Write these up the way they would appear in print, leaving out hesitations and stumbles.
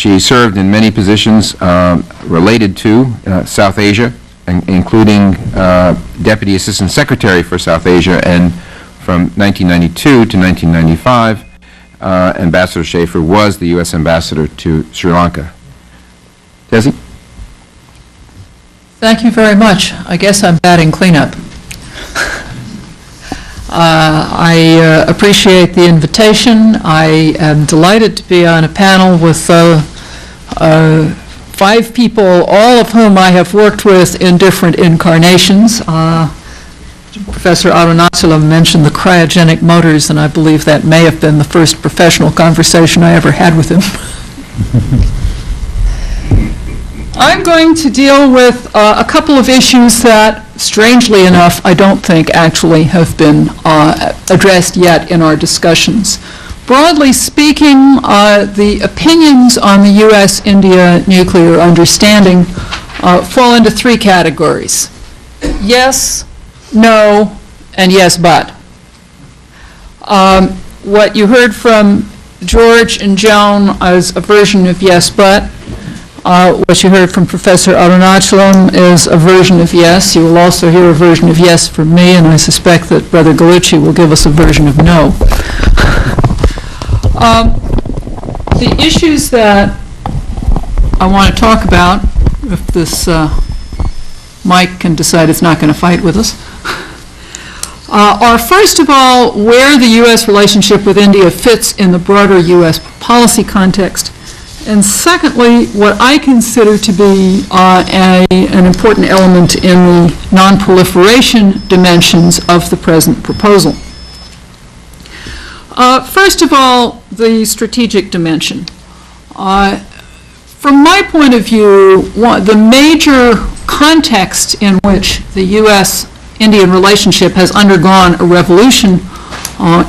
She served in many positions related to South Asia, including Deputy Assistant Secretary for South Asia, and from 1992 to 1995, Ambassador Schaefer was the U.S. Ambassador to Sri Lanka. Desi? Thank you very much. I guess I'm batting cleanup. I appreciate the invitation. I am delighted to be on a panel with 5 people, all of whom I have worked with in different incarnations. Professor Arunachalam mentioned the cryogenic motors, and I believe that may have been the first professional conversation I ever had with him. I'm going to deal with a couple of issues that, strangely enough, I don't think actually have been addressed yet in our discussions. Broadly speaking, the opinions on the U.S.-India nuclear understanding fall into 3 categories: yes, no, and yes, but. What you heard from George and Joan is a version of yes, but. What you heard from Professor Arunachalam is a version of yes. You will also hear a version of yes from me, and I suspect that Brother Gallucci will give us a version of no. The issues that I want to talk about, if this Mike can decide it's not going to fight with us, are first of all where the U.S. relationship with India fits in the broader U.S. policy context, and secondly, what I consider to be an important element in the non-proliferation dimensions of the present proposal. First of all, the strategic dimension. From my point of view, the major context in which the U.S.-Indian relationship has undergone a revolution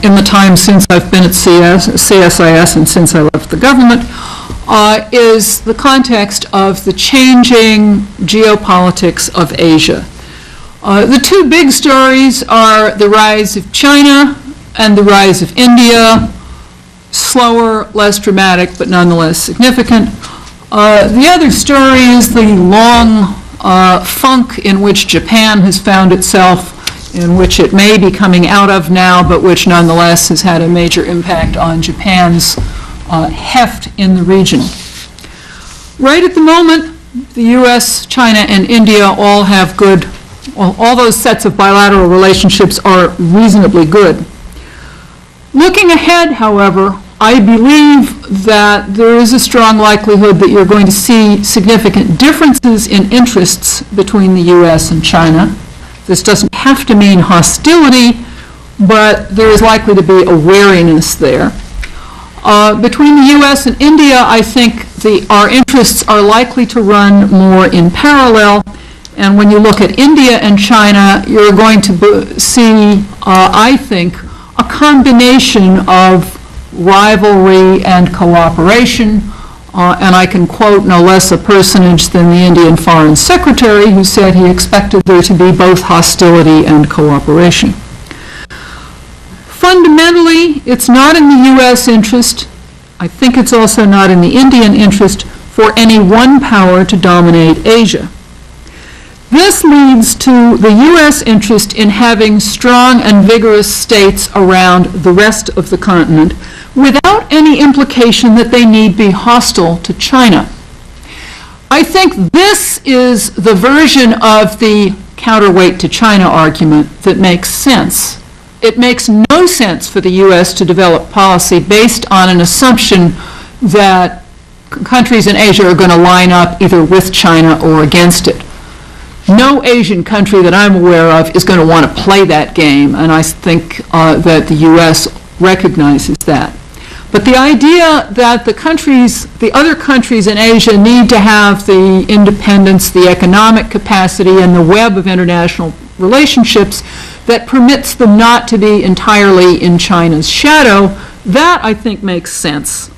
in the time since I've been at CSIS and since I left the government is the context of the changing geopolitics of Asia. The 2 big stories are the rise of China and the rise of India, slower, less dramatic, but nonetheless significant. The other story is the long funk in which Japan has found itself, in which it may be coming out of now, but which nonetheless has had a major impact on Japan's heft in the region. Right at the moment, the U.S., China, and India all have all those sets of bilateral relationships are reasonably good. Looking ahead, however, I believe that there is a strong likelihood that you're going to see significant differences in interests between the U.S. and China. This doesn't have to mean hostility, but there is likely to be a wariness there. Between the U.S. and India, I think our interests are likely to run more in parallel. And when you look at India and China, you're going to see, I think, a combination of rivalry and cooperation. And I can quote no less a personage than the Indian Foreign Secretary, who said he expected there to be both hostility and cooperation. Fundamentally, it's not in the U.S. interest, I think it's also not in the Indian interest, for any one power to dominate Asia. This leads to the U.S. interest in having strong and vigorous states around the rest of the continent without any implication that they need be hostile to China. I think this is the version of the counterweight to China argument that makes sense. It makes no sense for the U.S. to develop policy based on an assumption that countries in Asia are going to line up either with China or against it. No Asian country that I'm aware of is going to want to play that game, and I think that the U.S. recognizes that. But the idea that the other countries in Asia need to have the independence, the economic capacity, and the web of international relationships that permits them not to be entirely in China's shadow, that I think makes sense.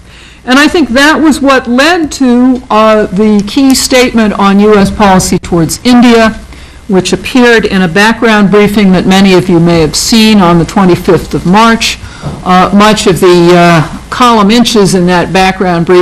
And I think that was what led to the key statement on U.S. policy towards India, which appeared in a background briefing that many of you may have seen on the 25th of March. Much of the column inches in that background briefing